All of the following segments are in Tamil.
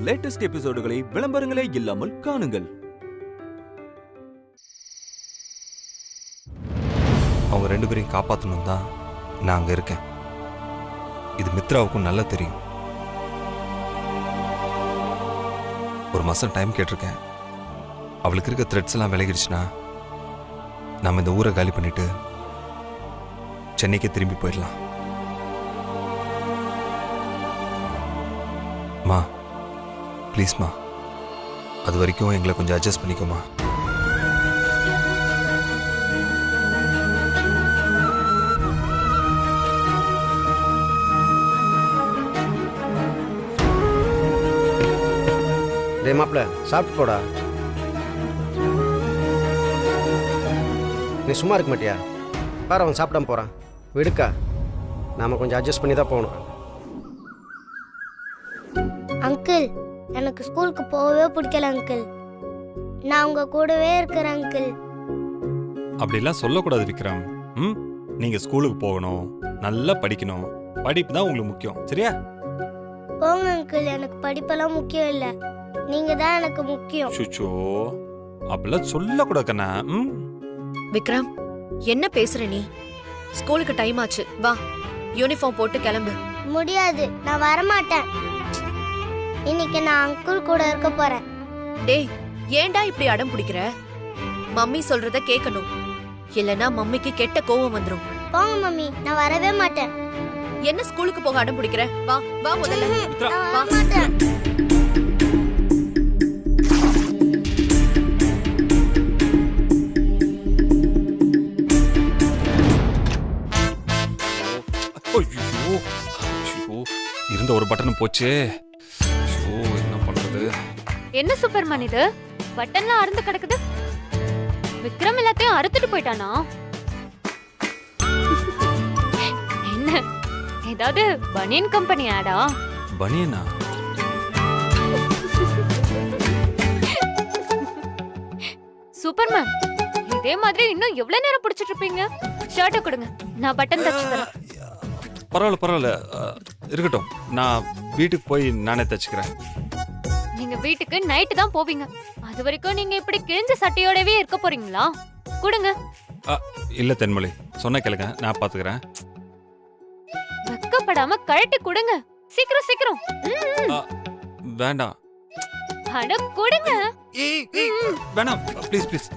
லேட்டஸ்ட் எபிசோடுகளை விளம்பரங்களே இல்லாமல் காணுங்கள். அவங்க 2 பேரையும் காப்பாற்றணும் தான் நான் அங்கே இருக்கேன். இது மித்ராவுக்கும் நல்லா தெரியும். ஒரு மாதம் டைம் கேட்டிருக்கேன். அவளுக்கு இருக்க த்ரெட்ஸ் எல்லாம் விலகிடுச்சுன்னா நம்ம இந்த ஊரை காலி பண்ணிட்டு சென்னைக்கே திரும்பி போயிடலாம். மா ப்ளீஸ்மா, அது வரைக்கும் எங்களை கொஞ்சம் அட்ஜஸ்ட் பண்ணிக்கோமா. டே மாப்பிள்ள, சாப்பிட்டு போடா. நீ சும்மா இருக்க மாட்டியா? பாரு, அவன் சாப்பிடாம போகிறான். விடுக்கா, நாம் கொஞ்சம் அட்ஜஸ்ட் பண்ணி தான் போகணும். அங்கிள், எனக்கு ஸ்கூலுக்கு போகவே பிடிக்கல அங்கிள். நான் உங்க கூடவே இருக்கிறேன் அங்கிள். அப்படிலாம் சொல்லக்கூடாது விக்ரம். நீங்க ஸ்கூலுக்கு போகணும், நல்லா படிக்கணும். படிப்பு தான் உங்களுக்கு முக்கியம், சரியா? போங்க அங்கிள், எனக்கு படிப்பெல்லாம் முக்கியம் இல்லை. நீங்க தான் எனக்கு முக்கியம். சுச்சோ, அப்படிலாம் சொல்லக்கூடாது கண்ணா. விக்ரம், என்ன பேசுற நீ? ஸ்கூலுக்கு டைம் ஆச்சு, வா யூனிஃபார்ம் போட்டு கிளம்பு. முடியாது, நான் வரமாட்டேன். இன்னைக்கு நான் அங்கிள் கூட இருக்க போறேன். டேய், ஏன்டா இப்படி அடம் பிடிக்கிற? மம்மி சொல்றத கேட்கணும், இல்லனா மம்மிக்கு கெட்ட கோவம் வந்துரும். போங்க மம்மி, நான் வரவே மாட்டேன். என்ன ஸ்கூலுக்கு போக அடம் பிடிக்கிற? வா வா முதல்ல. நான் வரமாட்டேன். இருந்த ஒரு பட்டன் போச்சே. என்ன பண்றது? என்ன சூப்பர்மேன் இது? பட்டன்லாம் அறுந்து கிடக்குது. விக்ரம் எல்லாத்தையும் அறுத்துட்டு போயிட்டானா? என்ன, ஏதாவது பனியன் கம்பெனி ஆடா? பனியனா? சூப்பர்மேன், இதே மாதிரி இன்னும் எவ்வளவு நேரம் பிடிச்சிட்டு இருப்பீங்க? ஷர்ட்டை கொடுங்க, நான் பட்டன் தச்சு தரேன். பரவாயில்ல பரவாயில்ல, இருக்கட்டும். நான் வீட்டுக்கு போய் நானே தச்சுக்கிறேன். நீங்க வீட்டுக்கு நைட்டு தான் போவீங்க. அது வரைக்கும் நீங்க இப்படி கிழிஞ்ச சட்டையோடவே இருக்க போறீங்களா? கொடுங்க. இல்ல தென்மொழி, சொன்ன கேளுங்க, நான் பாத்துக்கிறேன். வெக்கப்படாம கழட்டி கொடுங்க, சீக்கிரம் சீக்கிரம். வேண்டாம். அட கொடுங்க. வேணாம், ப்ளீஸ் ப்ளீஸ்.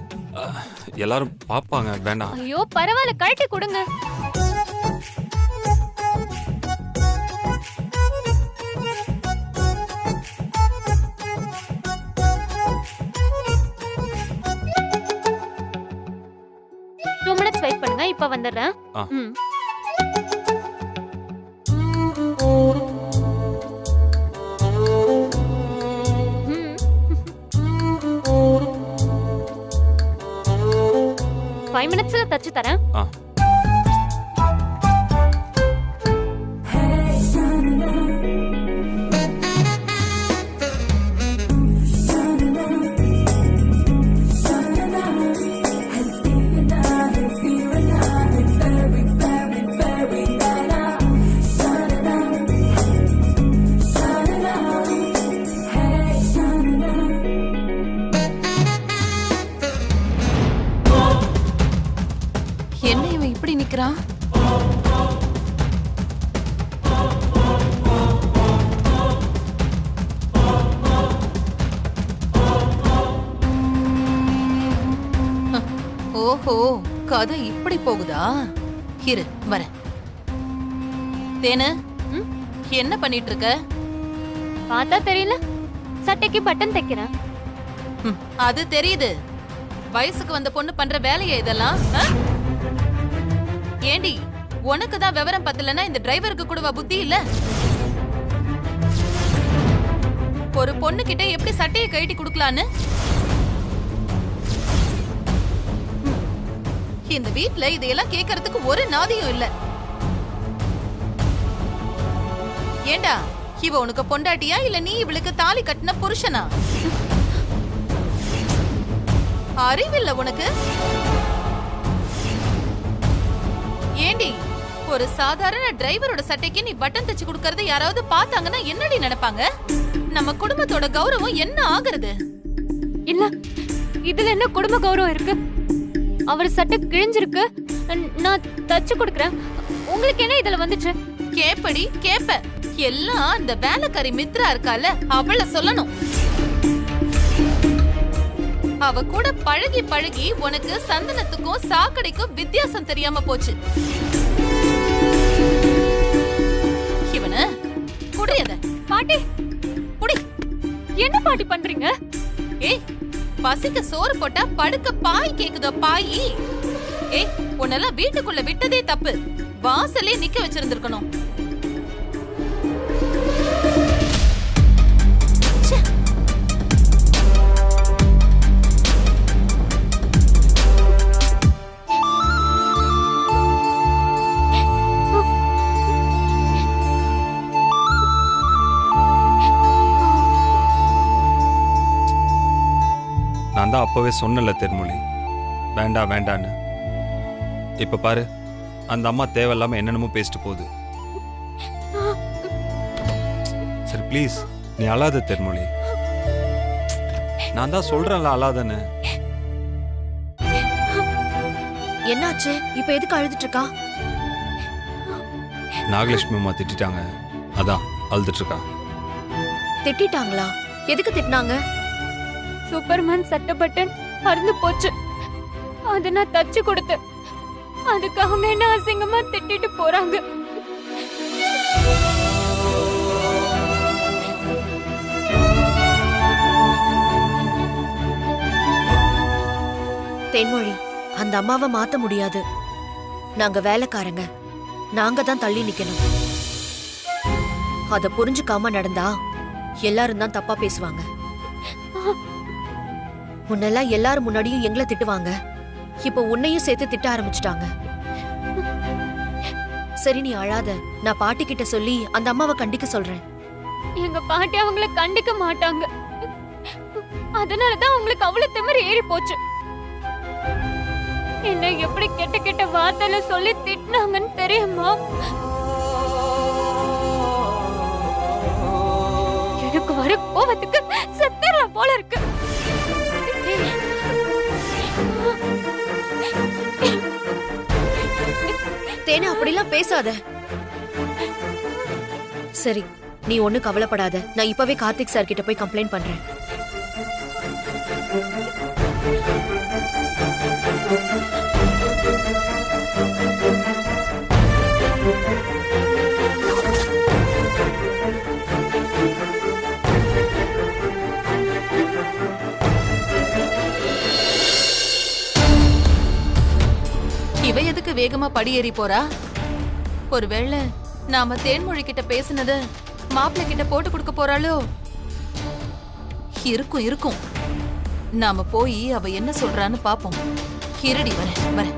எல்லாரும் பாப்பாங்க, வேண்டாம். ஐயோ பரவாயில்ல, கழட்டி கொடுங்க. வெயிட் பண்ணுங்க, இப்ப வந்துடுறேன். ஃபைவ் மினிட்ஸ்ல தச்சு தரேன். என்ன இவன் இப்படி நிக்கிறான்? ஓஹோ, கதை இப்படி போகுதா? இரு வரேன். தேனு, என்ன பண்ணிட்டு இருக்க? பார்த்தா தெரியல, சட்டைக்கு பட்டன் தைக்கிறேன். அது தெரியுது. வயசுக்கு வந்த பொண்ணு பண்ற வேலையா இதெல்லாம்? ஏண்டி, உனக்கு தான் விவரம் பத்தலன்னா இந்த டிரைவருக்கு கூடவா புத்தி இல்ல? ஒரு பொண்ணு கிட்ட எப்படி சட்டையை கழட்டி கொடுக்கலான்னு? இந்த வீட்ல இதையெல்லாம் கேட்கறதுக்கு ஒரு நாதியும் இல்ல. ஏண்டா, இவ உனக்கு பொண்டாட்டியா இல்ல நீ இவளுக்கு தாலி கட்டின புருஷனா? அறிவில்ல உனக்கு? ஏண்டி, ஒரு சாதாரண டிரைவரோட சட்டைக்கு நீ பட்டன் தச்சு கொடுக்கறத யாராவது பார்த்தாங்கன்னா என்னடி நினைப்பாங்க? நம்ம குடும்பத்தோட கௌரவம் என்ன ஆகுறது? இல்ல இதுல என்ன குடும்ப கௌரவம் இருக்கு? அவர் சட்டை கிழிஞ்சிருக்கு, நான் தச்சு கொடுக்கறேன். உங்களுக்கு என்ன இதுல வந்துச்சு? கேப்படி கேப்ப. எல்லாம் அந்த வேலைக்காரி மித்ரா இருக்கால, அவள சொல்லணும். அவ கூட பழகி பழகி உனக்கு சந்தனத்துக்கும் சாக்கடைக்கும் வித்தியாசம் தெரியாம போச்சு. இவன குடியத பாட்டி, குடி. என்ன பாட்டி பண்றீங்க? ஏய், பசிக்கு சோறு போட்டா படுக்க பாய் கேக்குதோ பாய்? ஏய், உன்னெல்லாம் வீட்டுக்குள்ள விட்டதே தப்பு. வாசலே நிக்க வச்சிருந்திருக்கணும். நான் தான் அப்பவே சொன்னல தேன்மொழி, வேண்டாம் வேண்டான்னு. இப்ப பாரு, அந்த அம்மா தேவையில்லாம என்னென்னமோ பேசிட்டு போகுது. சரி ப்ளீஸ், நீ அழாத தேன்மொழி. நான் தான் சொல்றேன்ல அழாதன்னு. என்னாச்சு? இப்ப எதுக்கு அழுதுட்டு இருக்கா? நாகலட்சுமி அம்மா திட்டாங்க, அதான் அழுதுட்டு இருக்கா. திட்டாங்களா? எதுக்கு திட்டினாங்க? சூப்பர்மேன் சட்டை பட்டன் அறுந்து போச்சு, அதை நான் தச்சு கொடுத்தேன். அதுக்கு அவங்க என்ன அசிங்கமா திட்டிட்டு போறாங்க. தென்மொழி, அந்த அம்மாவை மாத்த முடியாது. நாங்க வேலைக்காரங்க, நாங்க தான் தள்ளி நிக்கணும். அத புரிஞ்சுக்காம நடந்தா எல்லாரும் தான் தப்பா பேசுவாங்க. முன்னெல்லாம் எல்லாரும் முன்னாடியும் எங்களை திட்டுவாங்க, இப்ப உன்னையும் சேர்த்து திட்ட ஆரம்பிச்சுட்டாங்க. சரி நீ அழாத, நான் பாட்டி கிட்ட சொல்லி அந்த அம்மாவை கண்டிக்க சொல்றேன். எங்க பாட்டி அவங்கள கண்டிக்க மாட்டாங்க, அதனாலதான் அவங்களுக்கு அவ்வளவு திமிரு ஏறி போச்சு. என்ன எப்படி கெட்ட கெட்ட வார்த்தையில சொல்லி திட்டினாங்கன்னு தெரியுமா? எனக்கு வர கோவத்துக்கு செத்துறேன் போல இருக்கு. தேனே, அப்படிலாம் பேசாத. சரி, நீ ஒண்ணு கவலைப்படாத. நான் இப்பவே கார்த்திக் சார் கிட்ட போய் கம்ப்ளைண்ட் பண்றேன். இவ எதுக்கு வேகமா படியேறி போறா? ஒருவேளை நாம தேன்மொழி கிட்ட பேசினத மாப்பிள்ளை கிட்ட போட்டு கொடுக்க போறாளோ? இருக்கும் இருக்கும். நாம போய் அவ என்ன சொல்றான்னு பாப்போம். இருடி, வரேன் வரேன்.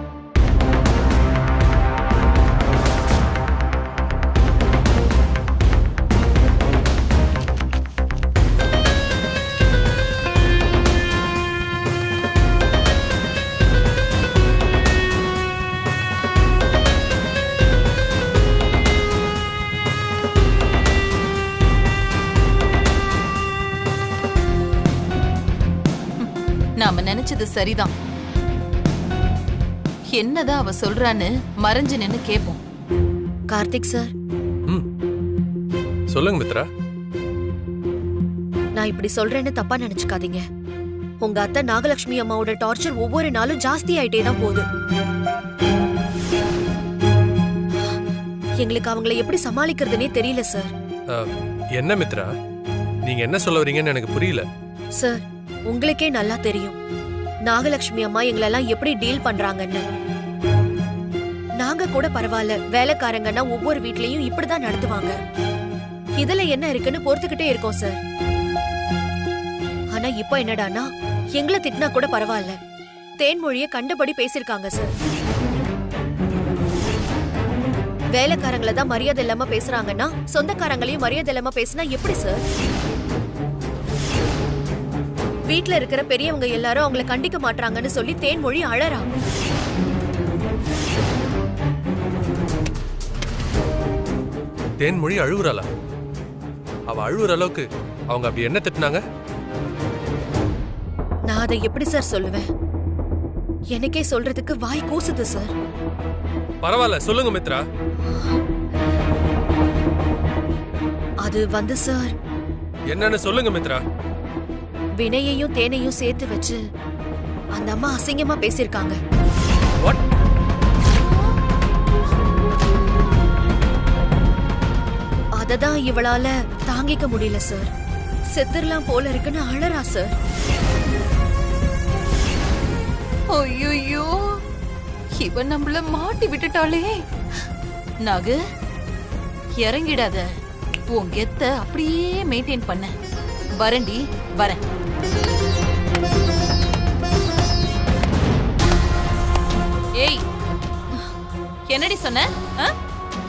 நாம நினைச்சது சரிதான். என்னதான் அவ சொல்றான்னு மறைஞ்சு நின்னு கேப்போம். கார்த்திக் சார், சொல்லுங்க மித்ரா. நான் இப்படி சொல்றேன்னு தப்பா நினைச்சுக்காதீங்க. உங்க அத்தை நாகலட்சுமி அம்மாவோட டார்ச்சர் ஒவ்வொரு நாளும் ஜாஸ்தி ஆயிட்டே தான் போகுது. எங்களுக்கு அவங்களை எப்படி சமாளிக்கிறதுனே தெரியல சார். என்ன மித்ரா, நீங்க என்ன சொல்ல வரீங்கன்னு எனக்கு புரியல. சார், உங்களுக்கே நல்லா தெரியும் நாகலட்சுமி அம்மா எங்களெல்லாம் எப்படி டீல் பண்றாங்கன்னு. நாங்க கூட பரவாயில்ல, வேலைக்காரங்கன்னா ஒவ்வொரு வீட்லயும் இப்படிதான் நடத்துவாங்க. இதுல என்ன இருக்குன்னு பொறுத்துக்கிட்டே இருக்கோம் சார். ஆனா இப்ப என்னடானா, எங்களை திட்டினா கூட பரவாயில்ல, தேன்மொழிய கண்டபடி பேசிருக்காங்க சார். வேலைக்காரங்களை தான் மரியாதை இல்லாம பேசுறாங்கன்னா சொந்தக்காரங்களையும் மரியாதை இல்லாம பேசினா எப்படி சார்? வீட்ல இருக்கிற பெரியவங்க எல்லாரும் அவங்களை கண்டிக்க மாட்டாங்கன்னு சொல்லி தேன்மொழி அழறா. தேன்மொழி அழுகுறாளா? அவ அழுகுற அளவுக்கு அவங்க அப்படி என்ன திட்டினாங்க? நான் அதை எப்படி சார் சொல்லுவேன்? எனக்கே சொல்றதுக்கு வாய் கூசுது சார். பரவாயில்ல, சொல்லுங்க மித்ரா. அது வந்து சார், என்னன்னு சொல்லுங்க மித்ரா. வினையையும் தேனையும் சேர்த்து வச்சு அந்த அம்மா அசிங்கமா பேசியிருக்காங்க. வாட்? அததான் இவளால தாங்கிக்க முடியல சார். செத்துரலாம் போல இருக்குன்னு அழறா சார். ஐயோ, இவ நம்மள மாட்டி விட்டுட்டாளே. நாகு, இறங்கிடாத. உன் கெத்த அப்படியே மெயின்டைன் பண்ண. வரண்டி, வரேன். ஏய், என்னடி சொன்ன?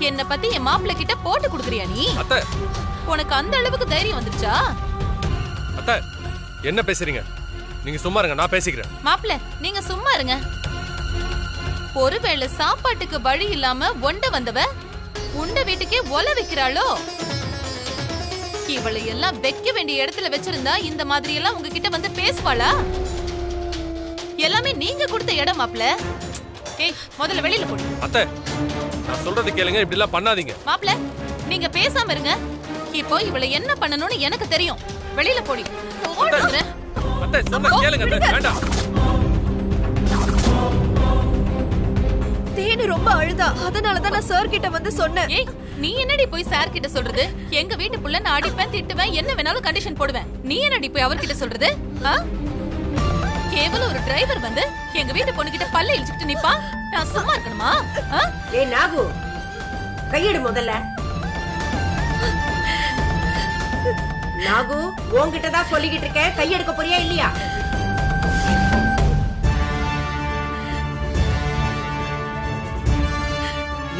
என்ன பத்தி என் மாப்பிள்ளை கிட்ட போட்டு கொடுக்குறியா நீ? அத்தை, உனக்கு அந்த அளவுக்கு தைரியம் வந்துருச்சா? அத்தை, என்ன பேசுறீங்க? நீங்க சும்மா இருங்க, நான் பேசிக்கிறேன். மாப்பிள்ளை, நீங்க சும்மா இருங்க. ஒருவேளை சாப்பாட்டுக்கு வழி இல்லாம ஒண்ட வந்தவ உண்ட வீட்டுக்கே ஒல வைக்கிறாளோ? இவளை எல்லாம் வைக்க வேண்டிய இடத்துல வச்சிருந்தா இந்த மாதிரி எல்லாம் உங்ககிட்ட வந்து பேசுவாளா? எல்லாமே நீங்க கொடுத்த இடம் மாப்பிள்ள. ஏய், முதல்ல வெளியில போடு. அத்தை, நான் சொல்றது கேளுங்க, இப்படி எல்லாம் பண்ணாதீங்க. மாப்பிள்ள, நீங்க பேசாம இருங்க. இப்போ இவளை என்ன பண்ணணும்னு எனக்கு தெரியும். வெளியில போடி. ஓடுறேன். அத்தை, சொன்னா கேளுங்க அத்தை, வேண்டாம். தேனு ரொம்ப அழுதா, அதனாலதான் நான் சார் கிட்ட வந்து சொன்னேன். ஏய், நீ என்னடி போய் சார் கிட்ட சொல்றது? எங்க வீட்டு புள்ள நான் அடிப்பேன், திட்டுவேன், என்ன வேணாலும் கண்டிஷன் போடுவேன். நீ என்னடி போய் அவர்கிட்ட சொல்றது? கேவலம் ஒரு டிரைவர் வந்து எங்க வீட்டு பொண்ணு கிட்ட பல்ல இழிச்சிட்டு நிப்பா. நான் சும்மா இருக்கணுமா? ஏய் நாகு, கையெடு முதல்ல. நாகு, உன்கிட்ட தான் சொல்லிக்கிட்டு இருக்கேன், கையெடுக்க போறியா இல்லையா?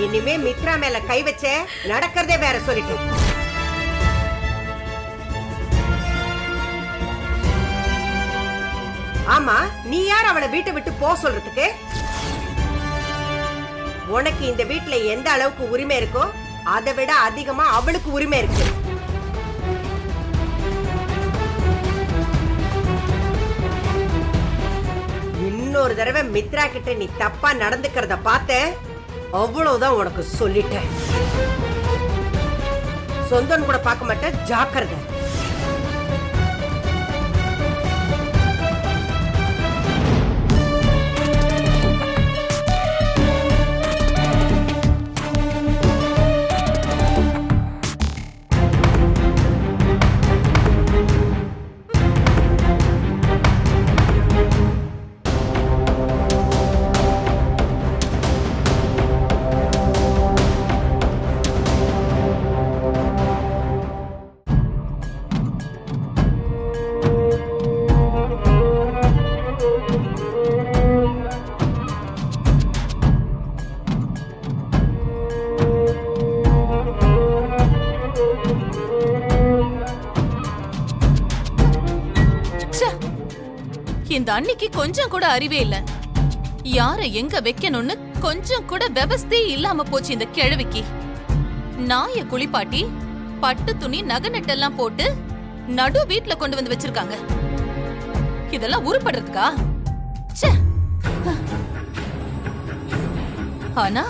இனிமே மித்ரா மேல கை வச்ச நடக்கிறதே வேற சொல்லிட்டு. ஆமா, நீ யார் அவளை வீட்டை விட்டு போ சொல்றதுக்கு? உனக்கு இந்த வீட்டுல எந்த அளவுக்கு உரிமை இருக்கோ அதை விட அதிகமா அவளுக்கு உரிமை இருக்கு. இன்னொரு தடவை மித்ரா கிட்ட நீ தப்பா நடந்துக்கிறத பார்த்த அவ்வளவுதான் உனக்கு சொல்லிட்டேன். சொந்தம் கூட பார்க்க மாட்டேன், ஜாக்கிரதை. இந்த அன்னைக்கு கொஞ்சம் கூட அறிவே இல்ல. யார எங்க வைக்கணும்னு கொஞ்சம் கூட விவஸ்தையே இல்லாம போச்சு இந்த கிழவிக்கு. நாய குளிப்பாட்டி பட்டு துணி நகை நட்டெல்லாம் போட்டு நடு வீட்டுல கொண்டு வந்து வச்சிருக்காங்க. இதெல்லாம் உருப்படுறதுக்கா? ஆனா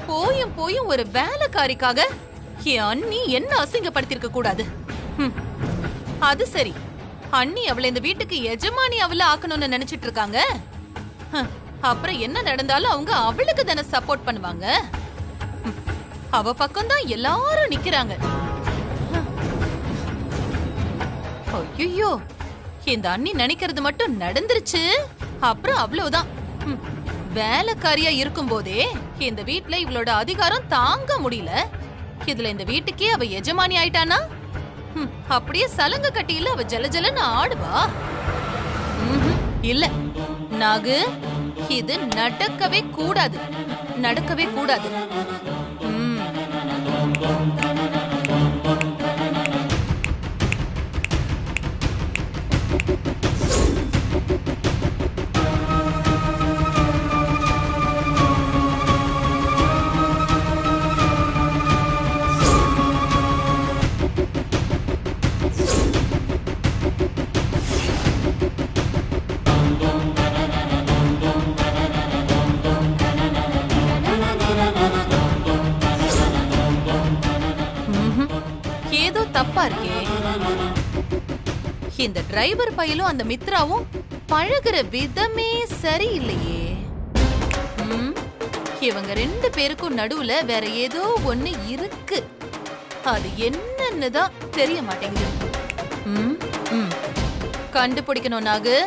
போயும் போயும் ஒரு வேலைக்காரிக்காக என் அண்ணி என்ன அசிங்கப்படுத்திருக்க கூடாது. அது சரி, அண்ணி அவளை இந்த வீட்டுக்கு எஜமானி அவளை ஆக்கணும்னு நினைச்சிட்டு இருக்காங்க. அப்புறம் என்ன நடந்தாலும் அவங்க அவளுக்கு தானே சப்போர்ட் பண்ணுவாங்க. அவ பக்கம் தான் எல்லாரும் நிக்கிறாங்க. ஐயோ, இந்த அண்ணி நினைக்கிறது மட்டும் நடந்துருச்சு, அப்புறம் அவ்வளவுதான். வேலைக்காரியா இருக்கும் போதே இந்த வீட்டுல இவளோட அதிகாரம் தாங்க முடியல. இதுல இந்த வீட்டுக்கே அவ எஜமானி ஆயிட்டானா அப்படியே சலங்க கட்டியில அவ ஜலஜலன்னு ஆடுவா. இல்ல நாகு, இது நடக்கவே கூடாது, நடக்கவே கூடாது. இந்த டிரைவர் பையலும் அந்த மித்ராவும் பழகுற விதமே சரியில்லையே. இவங்க 2 பேருக்கும் நடுவுல வேற ஏதோ ஒண்ணு இருக்கு. அது என்னன்னு தான் தெரிய மாட்டேங்குது. கண்டுபிடிக்கணும் நாகு.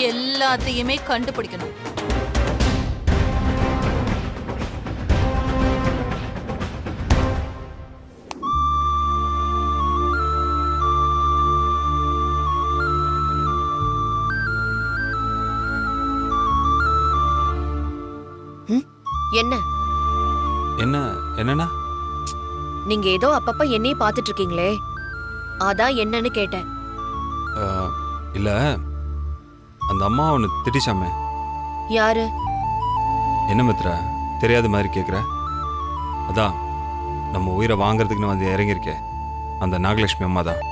எல்லாத்தையுமே கண்டுபிடிக்கணும். என்ன என்ன என்னன்னா நீங்க ஏதோ அப்பப்ப என்னையே பாத்துட்டு இருக்கீங்களே, அதான் என்னன்னு கேட்டேன். இல்ல அந்த அம்மா ஒன்று திட்டிச்சாமே. யாரு? என்ன மித்ரா தெரியாத மாதிரி கேட்குற? அதான் நம்ம உயிரை வாங்குறதுக்குன்னு வந்து இறங்கியிருக்கே அந்த நாகலட்சுமி அம்மா தான்.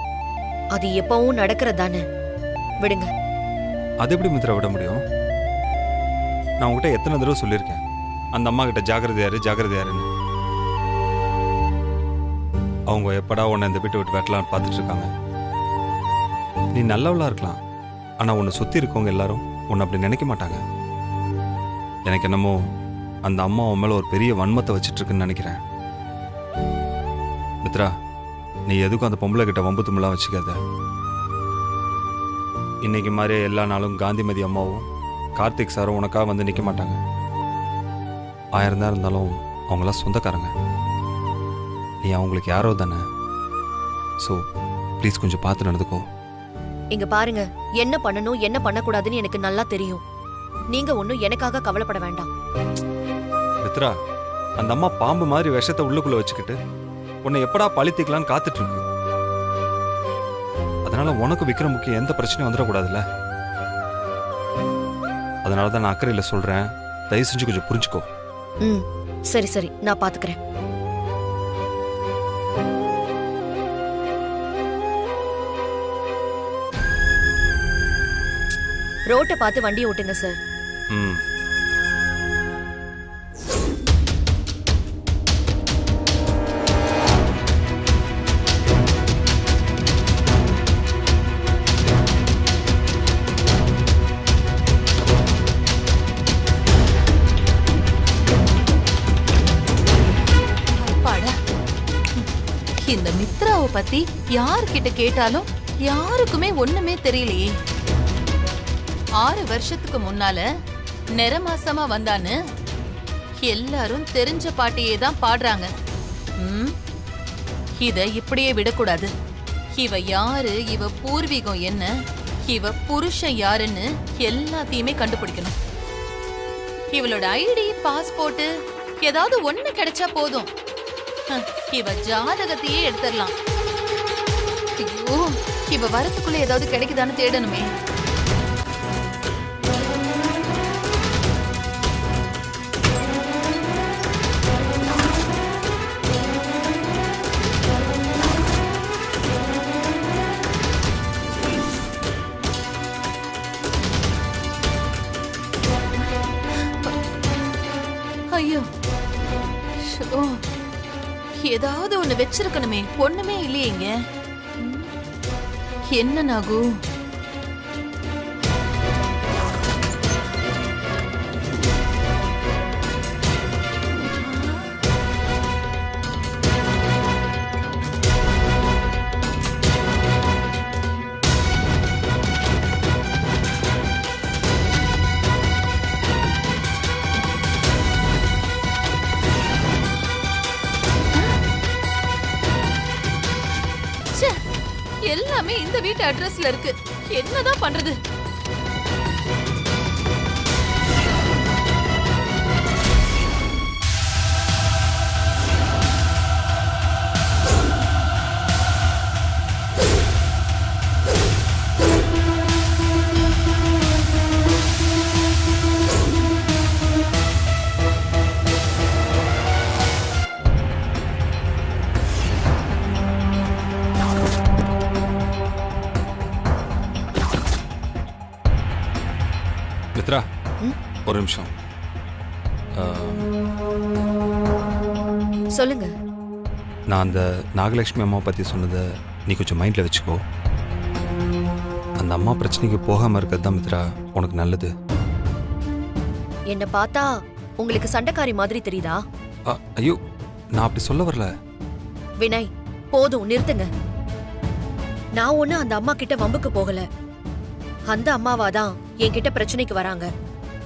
அது எப்பவும் நடக்கிறதானே, விடுங்க. அது எப்படி மித்ரா விட முடியும்? நான் உங்ககிட்ட எத்தனை தடவை சொல்லியிருக்கேன் அந்த அம்மா கிட்ட ஜாக்கிரதையாருன்னு. அவங்க எப்படா உன்னை இந்த வீட்டை விட்டு வெட்டலான்னு பார்த்துட்டு இருக்காங்க. நீ நல்லவளா இருக்கலாம், ஆனால் உன்னை சுற்றி இருக்கவங்க எல்லாரும் உன்னை அப்படி நினைக்க மாட்டாங்க. எனக்கு என்னமோ அந்த அம்மா உன் மேலே ஒரு பெரிய வன்மத்தை வச்சுட்டு இருக்குன்னு நினைக்கிறேன். மித்ரா, நீ எதுக்கும் அந்த பொம்பளை கிட்ட வம்பு தும்பலாம் வச்சுக்காத. இன்னைக்கு மாதிரி எல்லா நாளும் காந்திமதி அம்மாவும் கார்த்திக் சாரும் உனக்காக வந்து நிற்க மாட்டாங்க. 1000 தான் இருந்தாலும் அவங்களாம் சொந்தக்காரங்க. நீ அவங்களுக்கு யாரோ தானே. ஸோ ப்ளீஸ் கொஞ்சம் பார்த்து நடந்துக்கோ. இங்க பாருங்க, என்ன பண்ணணும் என்ன பண்ணக்கூடாதுன்னு எனக்கு நல்லா தெரியும். நீங்க ஒன்னும் எனக்காக கவலைப்பட வேண்டாம். மித்ரா, அந்த அம்மா பாம்பு மாதிரி விஷத்தை உள்ளுக்குள்ள வச்சுக்கிட்டு உன்னை எப்படா பழித்திக்கலான்னு காத்துட்டு இருக்கு. அதனால உனக்கு விக்ரமுக்கு எந்த பிரச்சனையும் வந்துடக்கூடாதுல்ல. அதனால தான் நான் அக்கறையில் சொல்றேன், தயவு செஞ்சு கொஞ்சம் புரிஞ்சுக்கோ. சரி சரி, நான் பாத்துக்கிறேன். ரோட்டை பார்த்து வண்டியை ஓட்டுங்க சார். இந்த மித்ராவை பத்தி யார்கிட்ட கேட்டாலும் யாருக்குமே ஒண்ணுமே தெரியலையே. 6 வருஷத்துக்கு முன்னால நிறமாசமா வந்தான்னு எல்லாரும் தெரிஞ்ச பாட்டியே தான் பாடுறாங்க. இத இப்படியே விடக்கூடாது. இவ யாரு, இவ பூர்வீகம் என்ன, இவ புருஷன் யாருன்னு எல்லாத்தையுமே கண்டுபிடிக்கணும். இவளோட ஐடி, பாஸ்போர்ட் ஏதாவது ஒண்ணு கிடைச்சா போதும், இவ ஜாதகத்தையே எடுத்துடலாம். ஐயோ, இவ வரத்துக்குள்ள ஏதாவது கிடைக்குதான்னு தேடணுமே. ஐயோ, ஏதாவது ஒண்ணு வச்சிருக்கணுமே, ஒண்ணுமே இல்லையேங்க. என்ன நாகு? எல்லாமே இந்த வீட்டு அட்ரஸ்ல இருக்கு. என்னதான் பண்றது? மித்ரா, ஒரு நிமிஷம். சொல்லுங்க. நான் அந்த நாகலட்சுமி அம்மா பத்தி சொன்னதை நீ கொஞ்சம் மைண்ட்ல வச்சுக்கோ. அந்த அம்மா பிரச்சனைக்கு போகாம இருக்கிறது தான் மித்ரா உனக்கு நல்லது. என்ன பார்த்தா உங்களுக்கு சண்டைக்காரி மாதிரி தெரியுதா? ஐயோ, நான் அப்படி சொல்ல வரல. வினய், போதும் நிறுத்துங்க. நான் ஒண்ணு அந்த அம்மா கிட்ட வம்புக்கு போகல. அந்த அம்மாவாதான் என்கிட்ட பிரச்சனைக்கு வராங்க.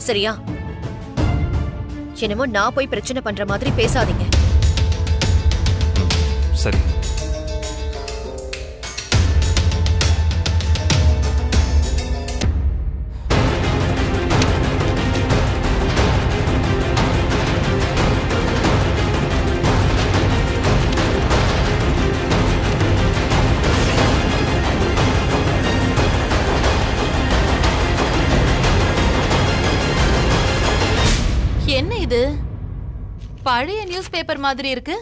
சரியா? என்னமோ நான் போய் பிரச்சனை பண்ற மாதிரி பேசாதீங்க. சரி. என்ன இது? பழைய நியூஸ் பேப்பர் மாதிரி இருக்கு.